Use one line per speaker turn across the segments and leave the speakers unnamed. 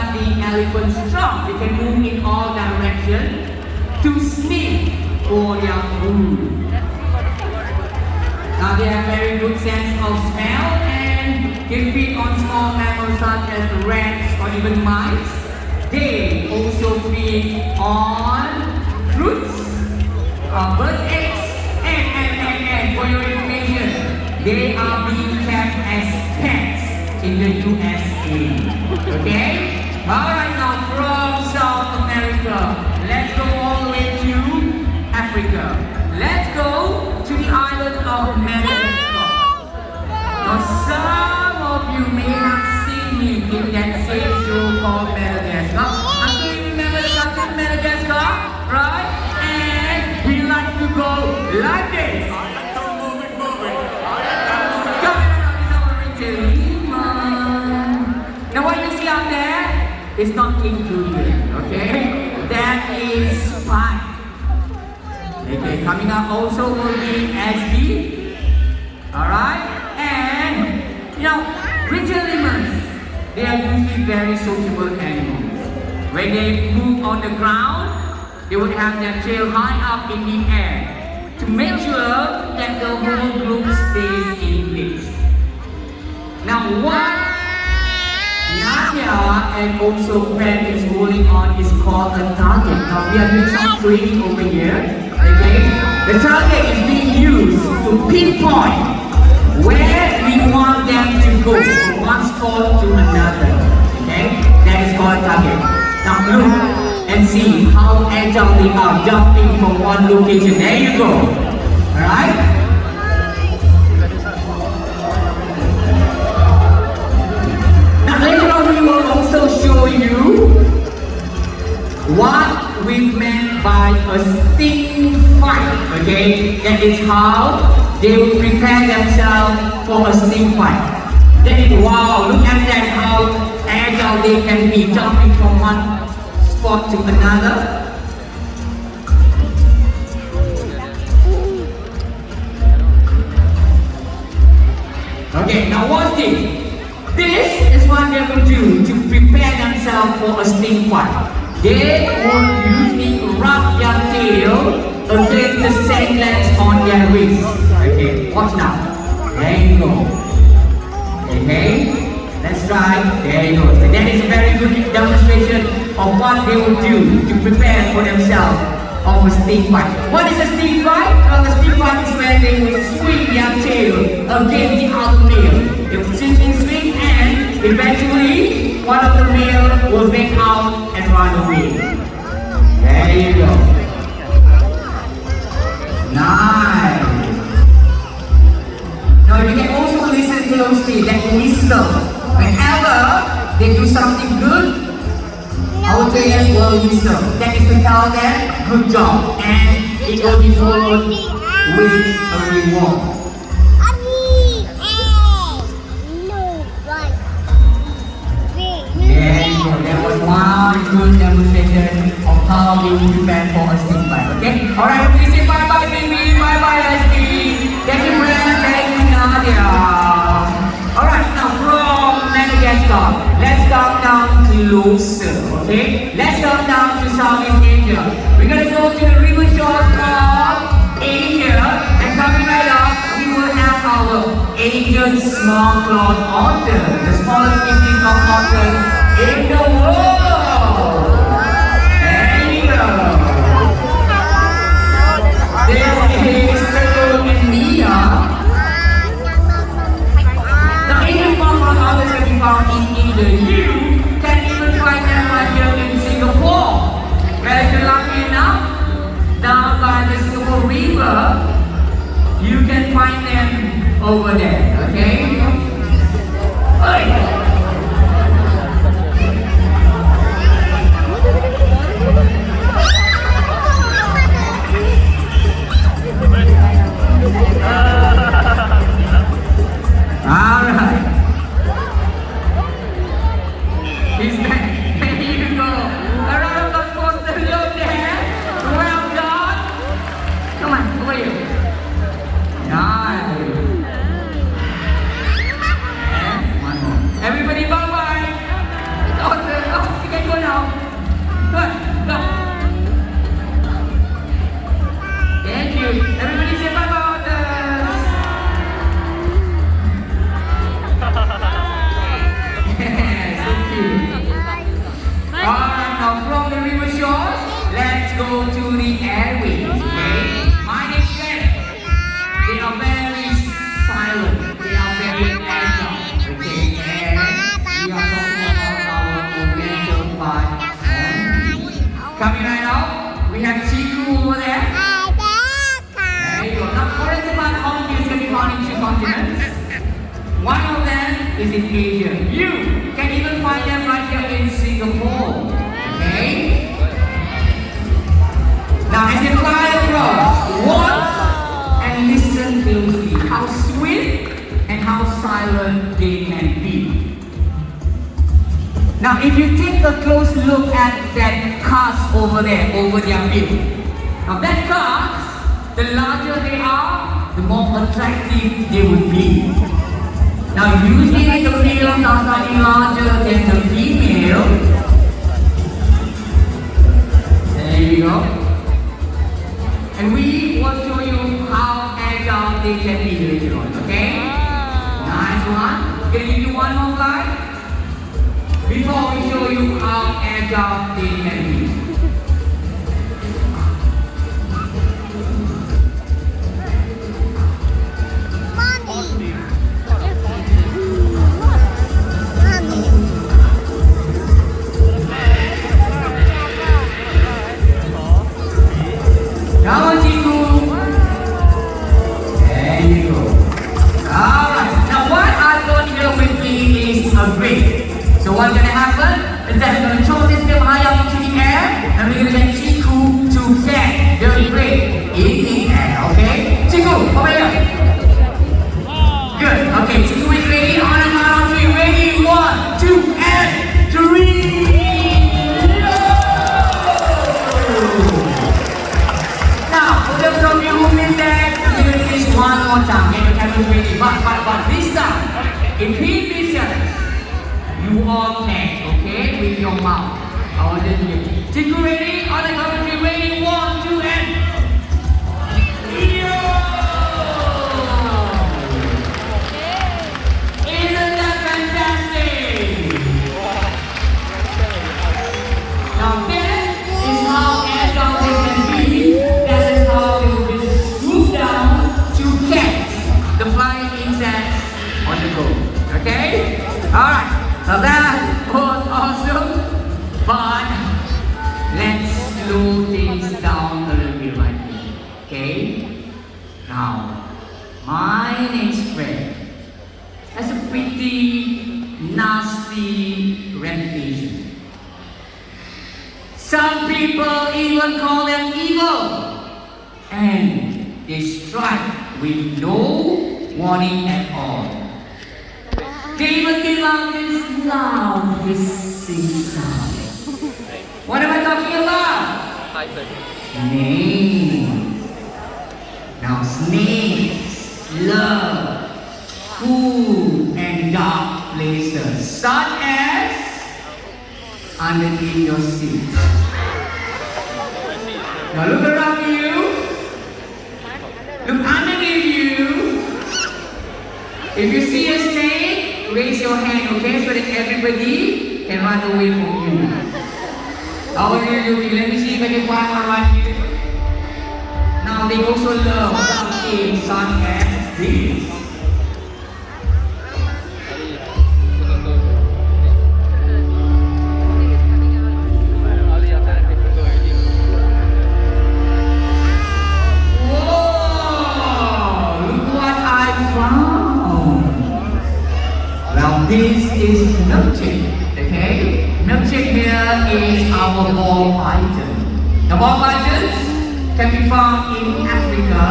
what the elephant's trunk. They can move in all directions to sniff for their food. Now they have very good sense of smell and can feed on small mammals such as rats or even mice. They also feed on fruits, bird eggs, and for your information, they are being kept as pets in the USA. Okay? Alright, now from South America, let's go all the way to Africa. Let's go to the island of Madagascar. Now some of you may have seen me in that same show called Madagascar. I'm sure you remember the cartoon Madagascar, right? And he likes to go like this. Now what you see out there is not ingredient, okay? That is spine. Okay, coming up also will be SB. Alright? And you know, brittle lemurs, they are usually very sociable animals. When they move on the ground, they would have their tail high up in the air to make sure that the whole group stays in place. Now what Nadia and also Ben is holding on is called a target. Now we are doing some training over here. Okay? The target is being used to pinpoint where we want them to go from one spot to another. Okay? That is called target. Now look and see how agile they are jumping from one location. There you go. Alright? Show you what we meant by a sting fight. Okay, that is how they will prepare themselves for a sting fight. That is wow, look at that, how agile they can be, jumping from one spot to another. Okay, now watch this. This is what they will do to prepare themselves for a sting fight. They will usually rub their tail against the sand glands on their wrists. Okay, watch now. There you go. Okay, let's try. There you go. And that is a very good demonstration of what they will do to prepare for themselves of a sting fight. What is a sting fight? Well, a sting fight is where they will swing their tail against the other male. They will swing and eventually one of the male will back out and run away. There you go. Nice. Now you can also listen closely, that whistle. Whenever they do something good, our players will whistle. That is to tell them, good job. And it will be followed with a reward. There you go. That was one good demonstration of how we will prepare for a sting fight. Okay? Alright, please say bye bye baby. Bye bye SB. Thank you friends. Thank you Nadia. Alright, now from Madagascar, let's come down to Lhasa. Okay? Let's come down to Southeast Asia. We're gonna go to the river shores of Asia, and coming right up, we will have our Asian small-clawed otter, the smallest species of otters in the world. There you go. This is Turtle and Mia. The Asian small-clawed otters can be found in either you can even find them right here in Singapore. Where if you're lucky enough, down by the Singapore River, you can find them over there, okay? Hey. Alright. He's back. There you go. A round of applause to look there. Well done. Come on, over here. Nice. And one more. Everybody, bye-bye. go to the airways. Okay? My next friend, they are very silent. They are very agile. Okay? And we are talking about our oriental part. Coming right now, we have Chiku over there. There you go. Now, oriental part home is going to be found in 2 continents. One of them is in Asia. You can even find them right here in Singapore. Okay? Now, as you fly across, watch and listen closely how sweet and how silent they can be. Now, if you take a close look at that cars over there, over their view. Now, that cars, the larger they are, the more attractive they would be. Now, usually the males are slightly larger than the female. There you go. And we will show you how agile they can be later on, okay? Nice one. Can we do one more slide? Before we show you how agile they can be. Come on, Chiku. There you go. Alright, now what I'm going to do quickly is a break. So what's going to happen is that we're going to throw this film high up into the air and we're going to get Chiku to get the break in the air, okay? Chiku, over here. Good, okay, Chiku is ready. On the count of 3, ready? 1, 2, and 3. From you who missed that, we're going to finish one more time. Get your cameras ready. But this time, if he misses, you all catch, okay? With your mouth. I want you to Chiku ready? On the count of 3, ready? 1, 2, and yo! Isn't that fantastic? Now that is how agile they can be. That is how they will just swoop down to catch the flying insects on the go. Okay? Alright. So that was awesome. But let's slow things down a little bit right here. Okay? Now, my next friend has a pretty nasty reputation. Some people even call them evil. And they strike with no warning at all. They even give out this loud hissing sound. What am I talking about? Snakes. Now snakes love cool and dark places such as underneath your seat. Now look around you. Look underneath you. If you see a snake, raise your hand, okay? So that everybody can run away from you. How are you doing? Let me see if I can find one right here. Now they also love dark things such as this. This is milkshake, okay? Milkshake here is our ball python. The ball pythons can be found in Africa,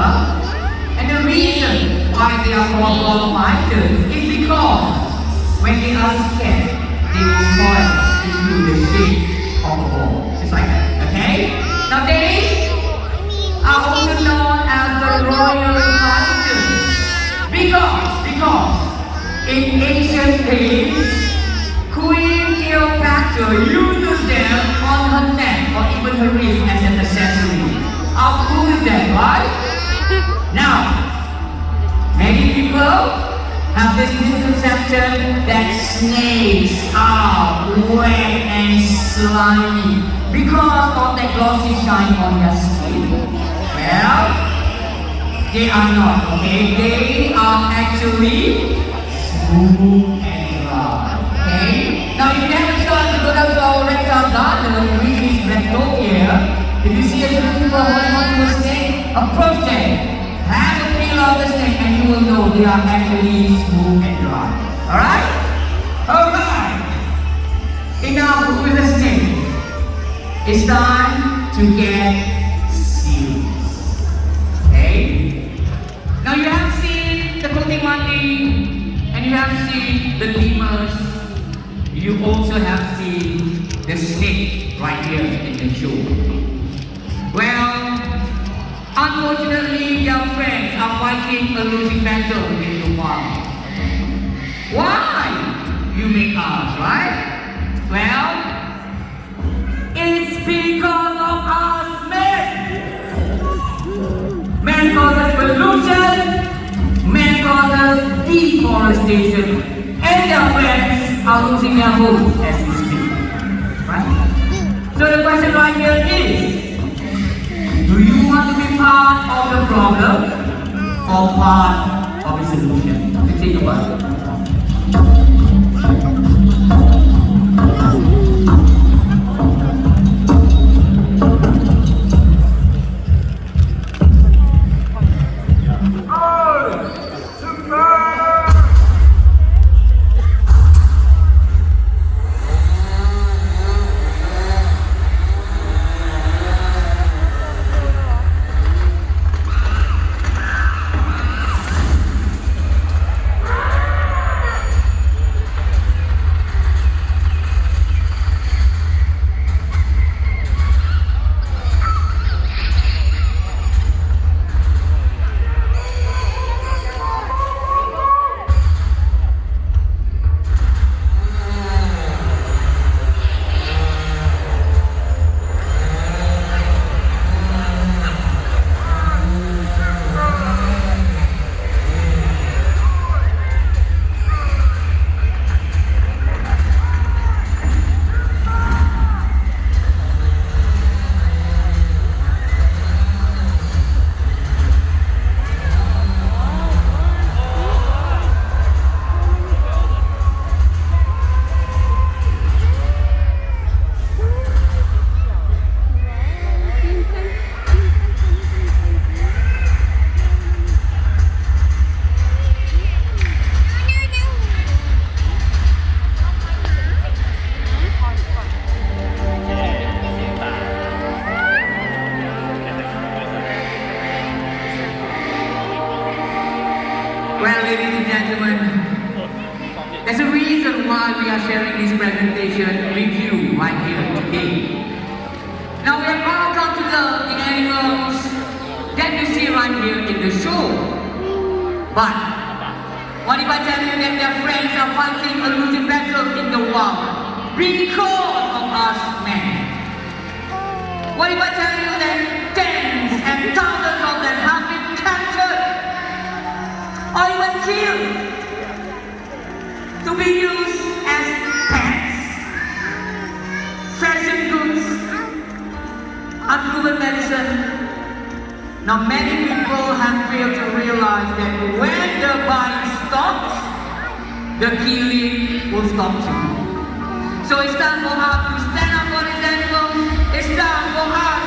and the reason why they are called ball pythons is because when they are scared, they will fall into the shape of a ball, just like that, okay? Now they are also known as the royal pythons because in ancient days, Queen Cleopatra uses them on her neck or even her wrist as an accessory. How cool is that, right? Now, many people have this misconception that snakes are wet and slimy because of the glossy shine on their skin? Well, they are not, okay? They are actually smooth and dry, okay? Now, if you have a chance to go down to our reptile garden, which is Reptopia, if you see a little people holding on to a snake, approach them, have a feel of the snake, and you will know they are actually smooth and dry. Alright? Alright! Enough with the snake. It's time to get serious. Okay? Now you have seen the cooking mandi, and you have seen the lemurs. You also have seen the snake right here in the show. Well, unfortunately, their friends are fighting a losing battle in the farm. Why? You may ask, right? Well, it's because of us men. Men causes pollution, men causes deforestation, and their friends are losing their homes as we speak. Right? So the question right here is, do you want to be part of the problem or part of the solution? Think about it. Well, ladies and gentlemen, there's a reason why we are sharing this presentation with you right here today. Now we have all come to love the animals that you see right here in the show. But what if I tell you that their friends are fighting a losing battle in the world because of us men? What if I tell you that tens and thousands of them have been captured or even killed to be used as pets, fashion goods, unproven medicine? Now many people have failed to realize that when the buying stops, the killing will stop too. So it's time for us to stand up for these animals. It's time for us